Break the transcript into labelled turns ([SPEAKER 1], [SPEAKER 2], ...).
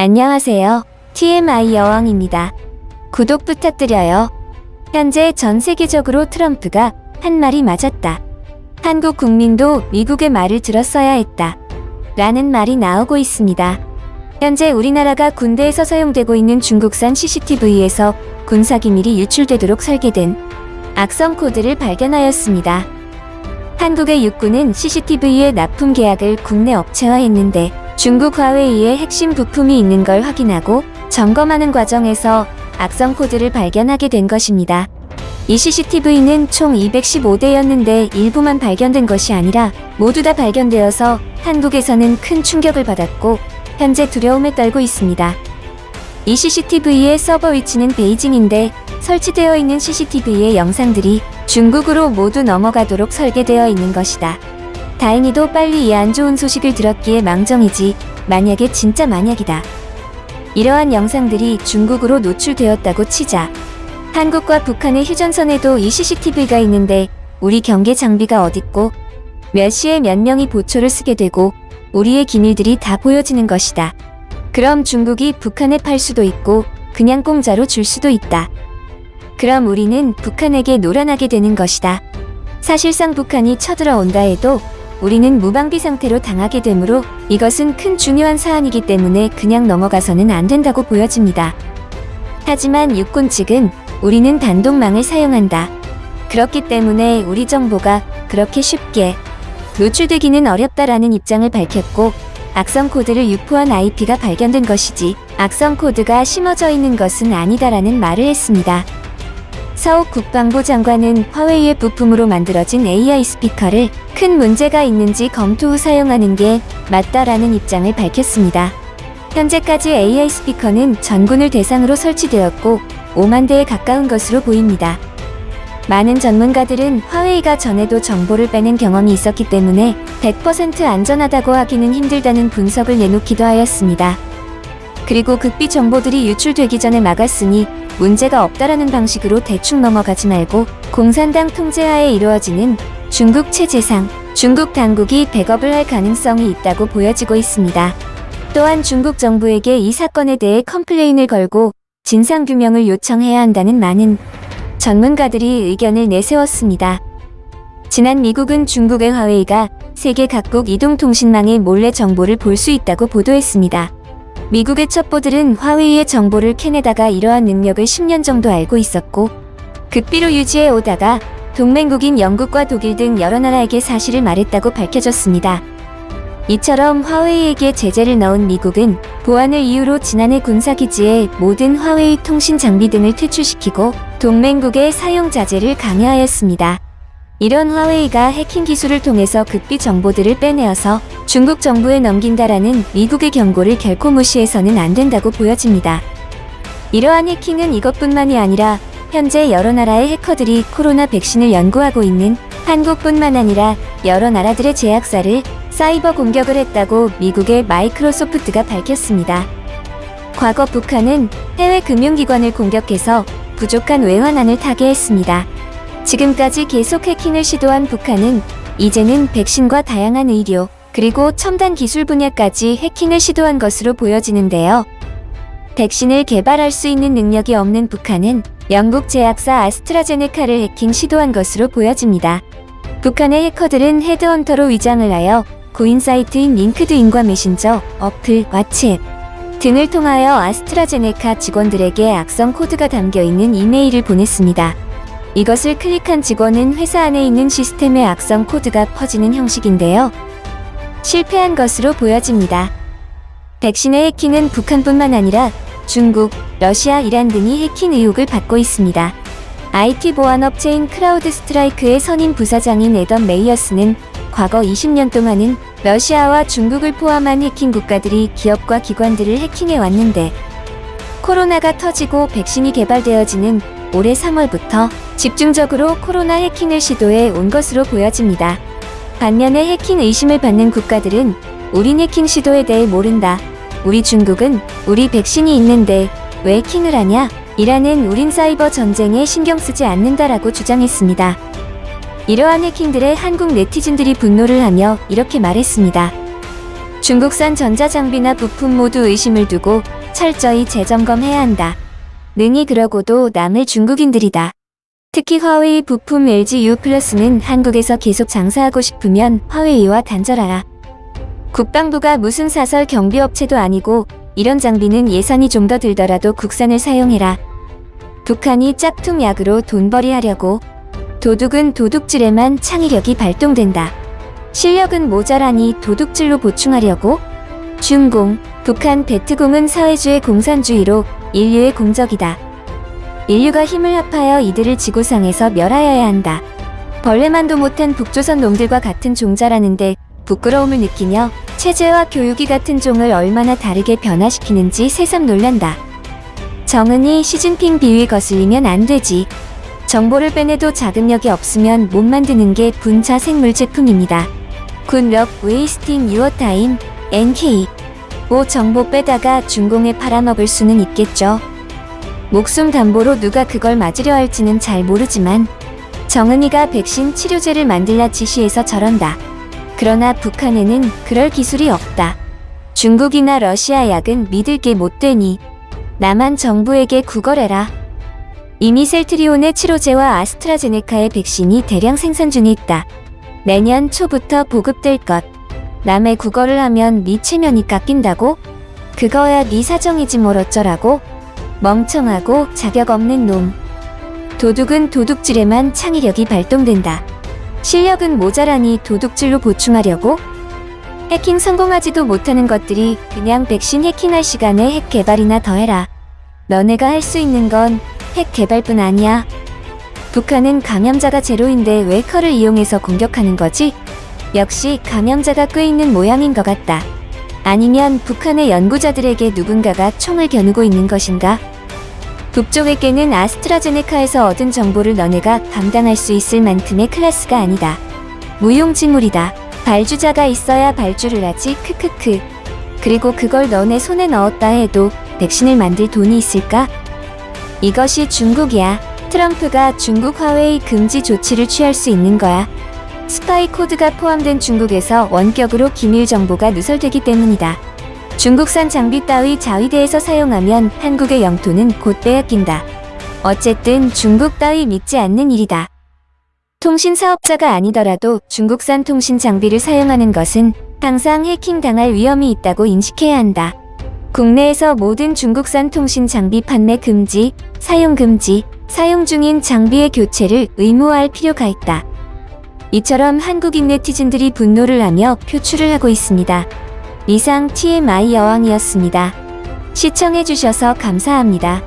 [SPEAKER 1] 안녕하세요. TMI 여왕입니다. 구독 부탁드려요. 현재 전 세계적으로 트럼프가 한 말이 맞았다. 한국 국민도 미국의 말을 들었어야 했다. 라는 말이 나오고 있습니다. 현재 우리나라가 군대에서 사용되고 있는 중국산 CCTV에서 군사기밀이 유출되도록 설계된 악성 코드를 발견하였습니다. 한국의 육군은 CCTV의 납품 계약을 국내 업체와 했는데 중국 화웨이의 핵심 부품이 있는 걸 확인하고 점검하는 과정에서 악성 코드를 발견하게 된 것입니다. 이 CCTV는 총 215대였는데 일부만 발견된 것이 아니라 모두 다 발견되어서 한국에서는 큰 충격을 받았고 현재 두려움에 떨고 있습니다. 이 CCTV의 서버 위치는 베이징인데 설치되어 있는 CCTV의 영상들이 중국으로 모두 넘어가도록 설계되어 있는 것이다. 다행히도 빨리 이 안 좋은 소식을 들었기에 망정이지 만약에 진짜 만약이다. 이러한 영상들이 중국으로 노출되었다고 치자. 한국과 북한의 휴전선에도 이 CCTV가 있는데 우리 경계 장비가 어딨고 몇 시에 몇 명이 보초를 쓰게 되고 우리의 기밀들이 다 보여지는 것이다. 그럼 중국이 북한에 팔 수도 있고 그냥 공짜로 줄 수도 있다. 그럼 우리는 북한에게 노란하게 되는 것이다. 사실상 북한이 쳐들어온다 해도 우리는 무방비 상태로 당하게 되므로 이것은 큰 중요한 사안이기 때문에 그냥 넘어가서는 안 된다고 보여집니다. 하지만 육군 측은 우리는 단독망을 사용한다. 그렇기 때문에 우리 정보가 그렇게 쉽게 노출되기는 어렵다라는 입장을 밝혔고 악성 코드를 유포한 IP가 발견된 것이지 악성 코드가 심어져 있는 것은 아니다라는 말을 했습니다. 서욱 국방부 장관은 화웨이의 부품으로 만들어진 AI 스피커를 큰 문제가 있는지 검토 후 사용하는 게 맞다라는 입장을 밝혔습니다. 현재까지 AI 스피커는 전군을 대상으로 설치되었고 5만 대에 가까운 것으로 보입니다. 많은 전문가들은 화웨이가 전에도 정보를 빼낸 경험이 있었기 때문에 100% 안전하다고 하기는 힘들다는 분석을 내놓기도 하였습니다. 그리고 극비 정보들이 유출되기 전에 막았으니 문제가 없다라는 방식으로 대충 넘어가지 말고 공산당 통제하에 이루어지는 중국 체제상 중국 당국이 백업을 할 가능성이 있다고 보여지고 있습니다. 또한 중국 정부에게 이 사건에 대해 컴플레인을 걸고 진상규명을 요청해야 한다는 많은 전문가들이 의견을 내세웠습니다. 지난 미국은 중국의 화웨이가 세계 각국 이동통신망에 몰래 정보를 볼 수 있다고 보도했습니다. 미국의 첩보들은 화웨이의 정보를 캐내다가 이러한 능력을 10년 정도 알고 있었고 극비로 유지해 오다가 동맹국인 영국과 독일 등 여러 나라에게 사실을 말했다고 밝혀졌습니다. 이처럼 화웨이에게 제재를 넣은 미국은 보안을 이유로 지난해 군사기지에 모든 화웨이 통신 장비 등을 퇴출시키고 동맹국의 사용 자제를 강요하였습니다. 이런 화웨이가 해킹 기술을 통해서 극비 정보들을 빼내어서 중국 정부에 넘긴다라는 미국의 경고를 결코 무시해서는 안 된다고 보여집니다. 이러한 해킹은 이것뿐만이 아니라 현재 여러 나라의 해커들이 코로나 백신을 연구하고 있는 한국뿐만 아니라 여러 나라들의 제약사를 사이버 공격을 했다고 미국의 마이크로소프트가 밝혔습니다. 과거 북한은 해외 금융기관을 공격해서 부족한 외환안을 타개했습니다. 지금까지 계속 해킹을 시도한 북한은 이제는 백신과 다양한 의료, 그리고 첨단 기술 분야까지 해킹을 시도한 것으로 보여지는데요. 백신을 개발할 수 있는 능력이 없는 북한은 영국 제약사 아스트라제네카를 해킹 시도한 것으로 보여집니다. 북한의 해커들은 헤드헌터로 위장을 하여 고인 사이트인 링크드인과 메신저, 어플, 왓츠앱 등을 통하여 아스트라제네카 직원들에게 악성 코드가 담겨있는 이메일을 보냈습니다. 이것을 클릭한 직원은 회사 안에 있는 시스템에 악성 코드가 퍼지는 형식인데요. 실패한 것으로 보여집니다. 백신의 해킹은 북한뿐만 아니라 중국, 러시아, 이란 등이 해킹 의혹을 받고 있습니다. IT 보안업체인 크라우드 스트라이크의 선임 부사장인 애덤 메이어스는 과거 20년 동안은 러시아와 중국을 포함한 해킹 국가들이 기업과 기관들을 해킹해 왔는데 코로나가 터지고 백신이 개발되어지는 올해 3월부터 집중적으로 코로나 해킹을 시도해 온 것으로 보여집니다. 반면에 해킹 의심을 받는 국가들은 우린 해킹 시도에 대해 모른다. 우리 중국은 우리 백신이 있는데 왜 해킹을 하냐? 이라는 우린 사이버 전쟁에 신경 쓰지 않는다라고 주장했습니다. 이러한 해킹들에 한국 네티즌들이 분노를 하며 이렇게 말했습니다. 중국산 전자장비나 부품 모두 의심을 두고 철저히 재점검해야 한다. 능히 그러고도 남을 중국인들이다. 특히 화웨이 부품 LG U+는 한국에서 계속 장사하고 싶으면 화웨이와 단절하라. 국방부가 무슨 사설 경비업체도 아니고 이런 장비는 예산이 좀 더 들더라도 국산을 사용해라. 북한이 짝퉁 약으로 돈벌이 하려고 도둑은 도둑질에만 창의력이 발동된다. 실력은 모자라니 도둑질로 보충하려고? 중공, 북한 베트공은 사회주의 공산주의로 인류의 공적이다. 인류가 힘을 합하여 이들을 지구상에서 멸하여야 한다. 벌레만도 못한 북조선 놈들과 같은 종자라는데 부끄러움을 느끼며 체제와 교육이 같은 종을 얼마나 다르게 변화시키는지 새삼 놀란다. 정은이 시진핑 비위 거슬리면 안 되지. 정보를 빼내도 자금력이 없으면 못 만드는 게 분자 생물 제품입니다. 굿럭 웨이스팅 유어 타임 NK. 정보 빼다가 중공에 팔아먹을 수는 있겠죠. 목숨 담보로 누가 그걸 맞으려 할지는 잘 모르지만 정은이가 백신 치료제를 만들라 지시해서 저런다. 그러나 북한에는 그럴 기술이 없다. 중국이나 러시아 약은 믿을 게 못 되니 남한 정부에게 구걸해라. 이미 셀트리온의 치료제와 아스트라제네카의 백신이 대량 생산 중에 있다. 내년 초부터 보급될 것. 남의 구걸을 하면 네 체면이 깎인다고? 그거야 네 사정이지 뭘 어쩌라고? 멍청하고 자격 없는 놈. 도둑은 도둑질에만 창의력이 발동된다. 실력은 모자라니 도둑질로 보충하려고? 해킹 성공하지도 못하는 것들이 그냥 백신 해킹할 시간에 핵 개발이나 더해라. 너네가 할 수 있는 건 핵 개발뿐 아니야. 북한은 감염자가 제로인데 왜 커를 이용해서 공격하는 거지? 역시 감염자가 꽤 있는 모양인 것 같다. 아니면 북한의 연구자들에게 누군가가 총을 겨누고 있는 것인가? 북쪽에게는 아스트라제네카에서 얻은 정보를 너네가 감당할 수 있을 만큼의 클래스가 아니다. 무용지물이다. 발주자가 있어야 발주를 하지. 크크크. 그리고 그걸 너네 손에 넣었다 해도 백신을 만들 돈이 있을까? 이것이 중국이야. 트럼프가 중국 화웨이 금지 조치를 취할 수 있는 거야. 스파이 코드가 포함된 중국에서 원격으로 기밀 정보가 누설되기 때문이다. 중국산 장비 따위 자위대에서 사용하면 한국의 영토는 곧 빼앗긴다. 어쨌든 중국 따위 믿지 않는 일이다. 통신 사업자가 아니더라도 중국산 통신 장비를 사용하는 것은 항상 해킹당할 위험이 있다고 인식해야 한다. 국내에서 모든 중국산 통신 장비 판매 금지, 사용 금지, 사용 중인 장비의 교체를 의무화할 필요가 있다. 이처럼 한국인 네티즌들이 분노를 하며 표출을 하고 있습니다. 이상 TMI 여왕이었습니다. 시청해주셔서 감사합니다.